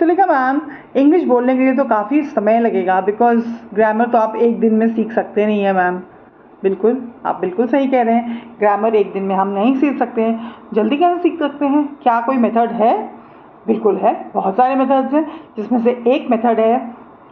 तो लिखा ma'am English बोलने के लिए तो काफ़ी समय लगेगा, बिकॉज ग्रामर तो आप एक दिन में सीख सकते नहीं है मैम। बिल्कुल, आप बिल्कुल सही कह रहे हैं, ग्रामर एक दिन में हम नहीं सीख सकते हैं। जल्दी कैसे सीख सकते हैं? क्या कोई मेथड है? बिल्कुल है, बहुत सारे मेथड्स हैं, जिसमें से एक मेथड है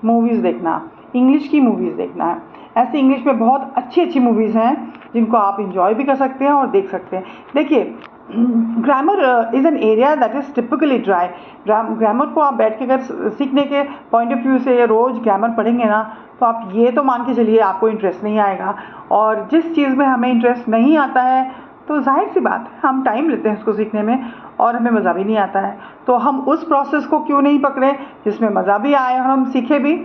मूवीज़ देखना, इंग्लिश की मूवीज़ देखना। ऐसे इंग्लिश में बहुत अच्छी अच्छी मूवीज़ हैं जिनको आप इंजॉय भी कर सकते हैं और देख सकते हैं। देखिए, grammar is an area that is typically dry. Grammar को आप बैठ के अगर सीखने के पॉइंट ऑफ व्यू से रोज़ ग्रामर पढ़ेंगे ना, तो आप ये तो मान के चलिए आपको इंटरेस्ट नहीं आएगा। और जिस चीज़ में हमें इंटरेस्ट नहीं आता है, तो जाहिर सी बात है हम टाइम लेते हैं उसको सीखने में और हमें मज़ा भी नहीं आता है। तो हम उस प्रोसेस को क्यों नहीं पकड़े जिसमें मज़ा भी आए और हम सीखे भी।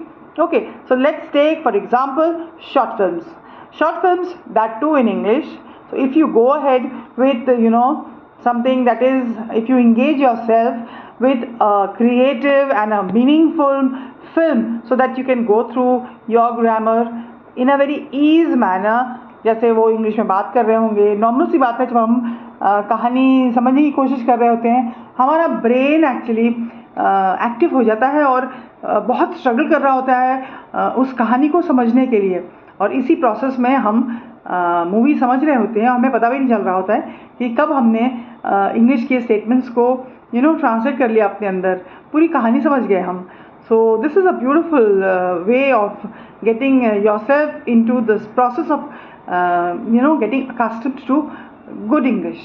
Okay, so let's take for example short films that too in English. So if you go ahead with something that is, if you engage yourself with a creative and a meaningful film, so that you can go through your grammar in a very easy manner. जैसे वो English में बात कर रहे होंगे, normal सी बात है, जब हम कहानी समझने की कोशिश कर रहे होते हैं हमारा ब्रेन एक्चुअली एक्टिव हो जाता है और बहुत स्ट्रगल कर रहा होता है उस कहानी को समझने के लिए। और इसी प्रोसेस में हम मूवी समझ रहे होते हैं, हमें पता भी नहीं चल रहा होता है कि कब हमने इंग्लिश के स्टेटमेंट्स को ट्रांसलेट कर लिया अपने अंदर, पूरी कहानी समझ गए हम। So this is a beautiful way of getting yourself into this process of getting accustomed to good English.